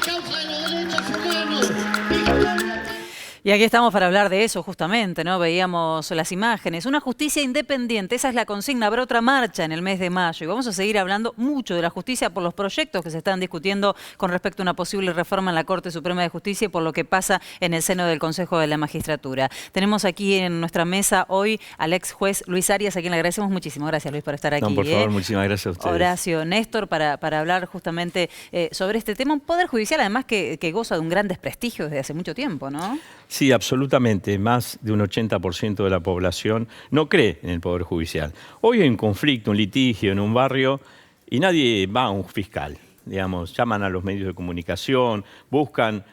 causa de los derechos humanos. Victoria. Y aquí estamos para hablar de eso justamente, ¿no? Veíamos las imágenes. Una justicia independiente, esa es la consigna. Habrá otra marcha en el mes de mayo y vamos a seguir hablando mucho de la justicia por los proyectos que se están discutiendo con respecto a una posible reforma en la Corte Suprema de Justicia y por lo que pasa en el seno del Consejo de la Magistratura. Tenemos aquí en nuestra mesa hoy al ex juez Luis Arias, a quien le agradecemos muchísimo. Gracias, Luis, por estar aquí. No, por favor, muchísimas gracias a ustedes. Horacio, Néstor, para hablar justamente sobre este tema. Un poder judicial, además, que goza de un gran desprestigio desde hace mucho tiempo, ¿no? Sí, absolutamente. Más de un 80% de la población no cree en el Poder Judicial. Hoy hay un conflicto, un litigio en un barrio y nadie va a un fiscal. Digamos, llaman a los medios de comunicación, buscan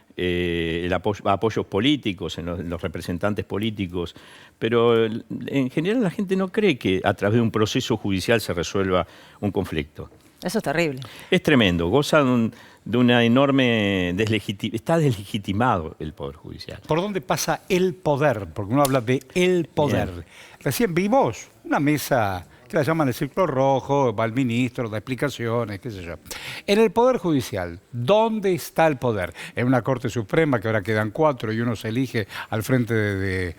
apoyos políticos en los representantes políticos, pero en general la gente no cree que a través de un proceso judicial se resuelva un conflicto. Eso es terrible. Es tremendo, goza de una enorme está deslegitimado el Poder Judicial. ¿Por dónde pasa el poder? Porque uno habla de el poder. Bien. Recién vimos una mesa que la llaman el Círculo Rojo, va el ministro, da explicaciones, qué sé yo. En el Poder Judicial, ¿dónde está el poder? En una Corte Suprema, que ahora quedan 4 y uno se elige al frente de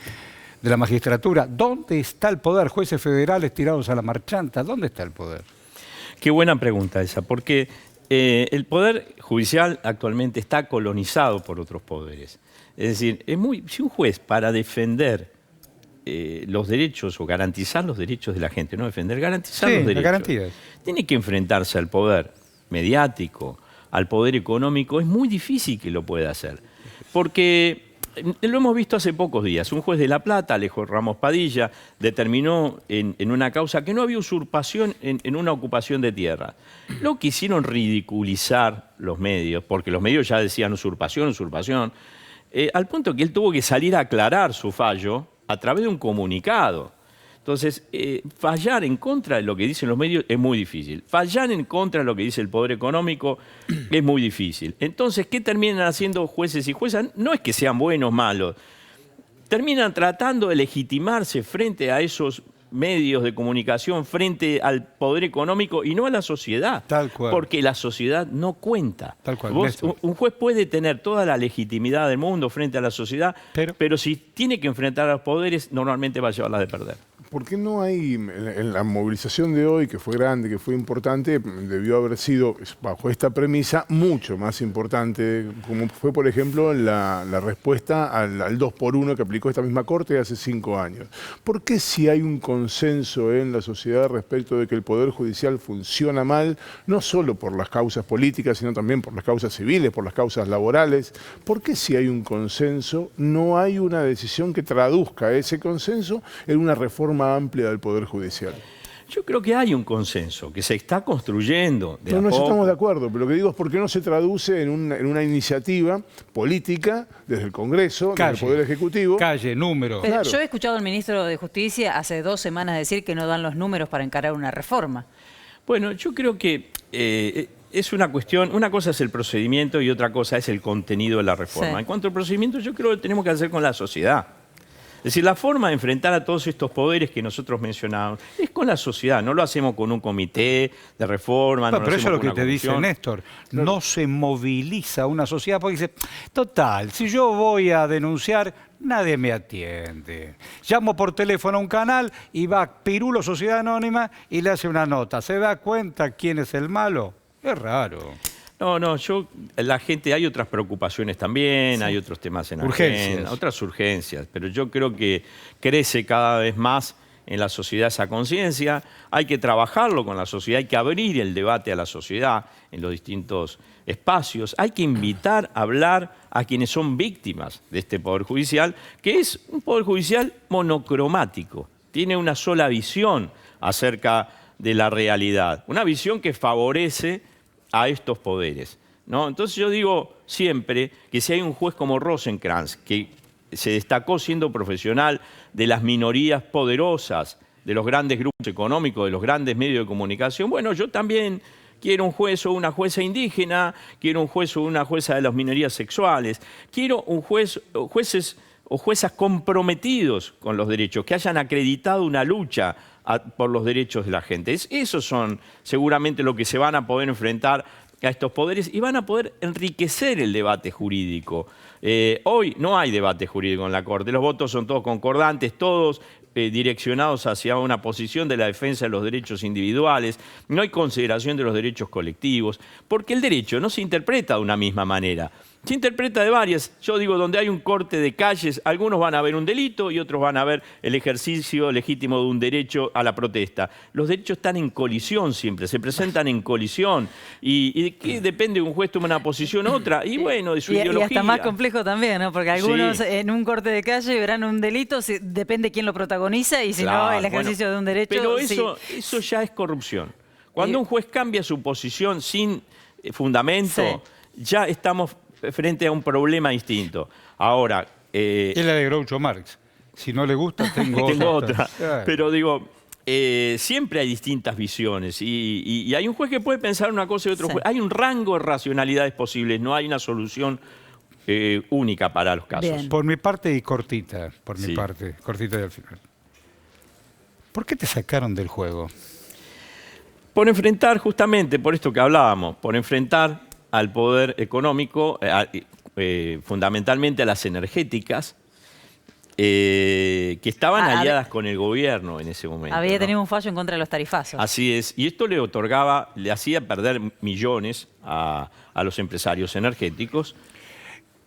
la magistratura. ¿Dónde está el poder? Jueces federales tirados a la marchanta, ¿dónde está el poder? Qué buena pregunta esa, porque el Poder Judicial actualmente está colonizado por otros poderes. Es decir, si un juez para defender los derechos o garantizar los derechos de la gente, no defender, garantizar los derechos, garantías, tiene que enfrentarse al poder mediático, al poder económico, es muy difícil que lo pueda hacer. Porque lo hemos visto hace pocos días. Un juez de La Plata, Alejo Ramos Padilla, determinó en una causa que no había usurpación en una ocupación de tierra. Lo quisieron ridiculizar los medios, porque los medios ya decían usurpación, al punto que él tuvo que salir a aclarar su fallo a través de un comunicado. Entonces, fallar en contra de lo que dicen los medios es muy difícil. Fallar en contra de lo que dice el poder económico es muy difícil. Entonces, ¿qué terminan haciendo jueces y juezas? No es que sean buenos o malos. Terminan tratando de legitimarse frente a esos medios de comunicación, frente al poder económico y no a la sociedad. Tal cual. Porque la sociedad no cuenta. Tal cual. Un juez puede tener toda la legitimidad del mundo frente a la sociedad, pero si tiene que enfrentar a los poderes, normalmente va a llevarla de perder. ¿Por qué no hay, en la movilización de hoy, que fue grande, que fue importante, debió haber sido, bajo esta premisa, mucho más importante, como fue, por ejemplo, la respuesta al 2x1 que aplicó esta misma Corte hace 5 años? ¿Por qué si hay un consenso en la sociedad respecto de que el Poder Judicial funciona mal, no solo por las causas políticas, sino también por las causas civiles, por las causas laborales? ¿Por qué si hay un consenso no hay una decisión que traduzca ese consenso en una reforma amplia del Poder Judicial? Yo creo que hay un consenso que se está construyendo. No, estamos de acuerdo, pero lo que digo es por qué no se traduce en una iniciativa política desde el Congreso, desde el Poder Ejecutivo. Números. Pero yo he escuchado al ministro de Justicia hace 2 semanas decir que no dan los números para encarar una reforma. Bueno, yo creo que es una cuestión, una cosa es el procedimiento y otra cosa es el contenido de la reforma. Sí. En cuanto al procedimiento, yo creo que tenemos que hacer con la sociedad. Es decir, la forma de enfrentar a todos estos poderes que nosotros mencionamos es con la sociedad. No lo hacemos con un comité de reforma. No, pero eso es lo que te dice Néstor. No se moviliza una sociedad porque dice, total, si yo voy a denunciar, nadie me atiende. Llamo por teléfono a un canal y va Pirulo, Sociedad Anónima, y le hace una nota. ¿Se da cuenta quién es el malo? Es raro. No, la gente, hay otras preocupaciones también, hay otros temas en agenda, otras urgencias, pero yo creo que crece cada vez más en la sociedad esa conciencia, hay que trabajarlo con la sociedad, hay que abrir el debate a la sociedad en los distintos espacios, hay que invitar a hablar a quienes son víctimas de este Poder Judicial, que es un Poder Judicial monocromático, tiene una sola visión acerca de la realidad, una visión que favorece a estos poderes, ¿no? Entonces yo digo siempre que si hay un juez como Rosenkrantz, que se destacó siendo profesional de las minorías poderosas, de los grandes grupos económicos, de los grandes medios de comunicación, bueno, yo también quiero un juez o una jueza indígena, quiero un juez o una jueza de las minorías sexuales, quiero un jueces o juezas comprometidos con los derechos, que hayan acreditado una lucha por los derechos de la gente. Esos son seguramente lo que se van a poder enfrentar a estos poderes y van a poder enriquecer el debate jurídico. Hoy no hay debate jurídico en la Corte, los votos son todos concordantes, todos direccionados hacia una posición de la defensa de los derechos individuales, no hay consideración de los derechos colectivos, porque el derecho no se interpreta de una misma manera. Se interpreta de varias. Yo digo, donde hay un corte de calles, algunos van a ver un delito y otros van a ver el ejercicio legítimo de un derecho a la protesta. Los derechos están en colisión siempre, se presentan en colisión. ¿Y de qué depende un juez toma una posición u otra? Y bueno, de su ideología. Y hasta más complejo también, ¿no? Porque algunos Sí. en un corte de calle verán un delito, depende quién lo protagoniza y si no, el ejercicio de un derecho. Pero sí. eso ya es corrupción. Cuando un juez cambia su posición sin fundamento, ya estamos frente a un problema distinto. Ahora... Es la de Groucho Marx. Si no le gusta, tengo otra. Claro. Pero digo, siempre hay distintas visiones y hay un juez que puede pensar una cosa y otro juez. Hay un rango de racionalidades posibles, no hay una solución única para los casos. Bien. Por mi parte y cortita, Sí. cortita y al final. ¿Por qué te sacaron del juego? Por enfrentar justamente, por esto que hablábamos, por enfrentar al poder económico, fundamentalmente a las energéticas, que estaban aliadas con el gobierno en ese momento. Había ¿no? tenido un fallo en contra de los tarifazos. Así es. Y esto le hacía perder millones a los empresarios energéticos.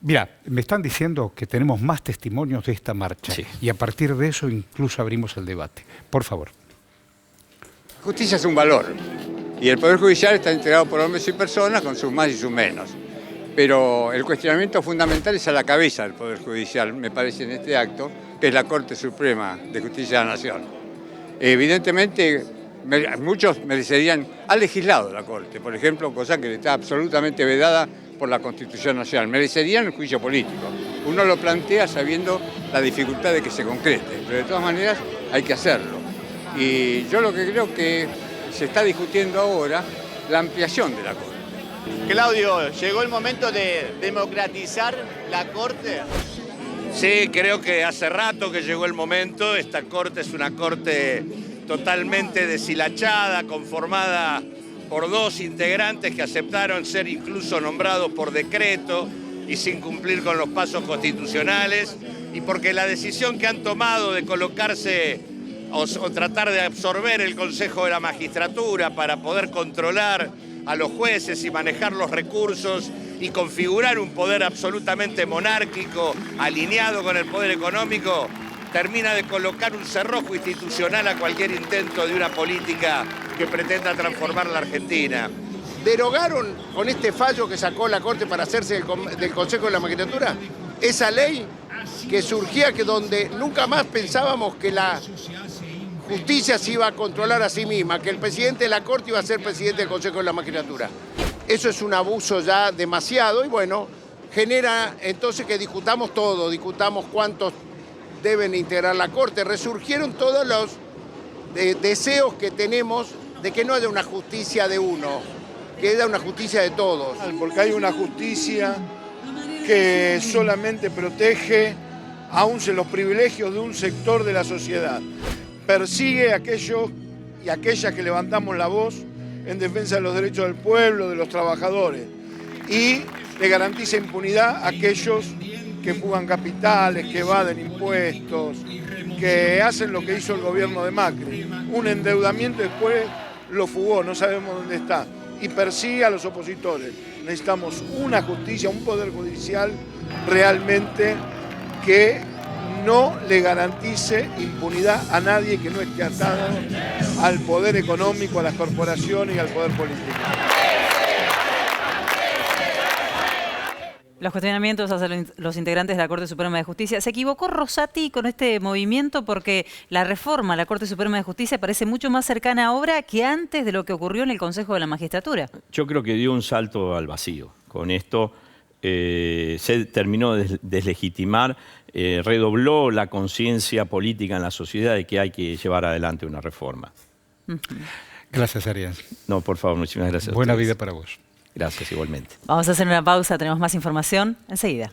Mira, me están diciendo que tenemos más testimonios de esta marcha. Sí. Y a partir de eso incluso abrimos el debate. Por favor. Justicia es un valor y el Poder Judicial está integrado por hombres y personas con sus más y sus menos. Pero el cuestionamiento fundamental es a la cabeza del Poder Judicial, me parece, en este acto, que es la Corte Suprema de Justicia de la Nación. Evidentemente, muchos merecerían, ha legislado la Corte, por ejemplo, cosa que está absolutamente vedada por la Constitución Nacional. Merecerían el juicio político. Uno lo plantea sabiendo la dificultad de que se concrete, pero de todas maneras hay que hacerlo. Y yo lo que creo que se está discutiendo ahora, la ampliación de la Corte. Claudio, ¿llegó el momento de democratizar la Corte? Sí, creo que hace rato que llegó el momento. Esta Corte es una Corte totalmente deshilachada, conformada por 2 integrantes que aceptaron ser incluso nombrados por decreto y sin cumplir con los pasos constitucionales, y porque la decisión que han tomado de colocarse o tratar de absorber el Consejo de la Magistratura para poder controlar a los jueces y manejar los recursos y configurar un poder absolutamente monárquico, alineado con el poder económico, termina de colocar un cerrojo institucional a cualquier intento de una política que pretenda transformar la Argentina. Derogaron con este fallo que sacó la Corte para hacerse del Consejo de la Magistratura esa ley que surgía que donde nunca más pensábamos que la justicia se iba a controlar a sí misma, que el presidente de la Corte iba a ser presidente del Consejo de la Magistratura. Eso es un abuso ya demasiado y bueno, genera entonces que discutamos todo, discutamos cuántos deben integrar la Corte. Resurgieron todos los deseos que tenemos de que no haya una justicia de uno, que haya una justicia de todos. Porque hay una justicia que solamente protege aún los privilegios de un sector de la sociedad. Persigue a aquellos y aquellas que levantamos la voz en defensa de los derechos del pueblo, de los trabajadores. Y le garantiza impunidad a aquellos que fugan capitales, que evaden impuestos, que hacen lo que hizo el gobierno de Macri. Un endeudamiento después lo fugó, no sabemos dónde está. Y persigue a los opositores. Necesitamos una justicia, un poder judicial realmente que no le garantice impunidad a nadie que no esté atado al poder económico, a las corporaciones y al poder político. Los cuestionamientos hacia los integrantes de la Corte Suprema de Justicia. ¿Se equivocó Rosati con este movimiento? Porque la reforma a la Corte Suprema de Justicia parece mucho más cercana ahora que antes de lo que ocurrió en el Consejo de la Magistratura. Yo creo que dio un salto al vacío. Con esto se terminó de deslegitimar, redobló la conciencia política en la sociedad de que hay que llevar adelante una reforma. Gracias, Arias. No, por favor, muchísimas gracias. Buena a ustedes. vida para vos. Gracias, igualmente. Vamos a hacer una pausa, tenemos más información enseguida.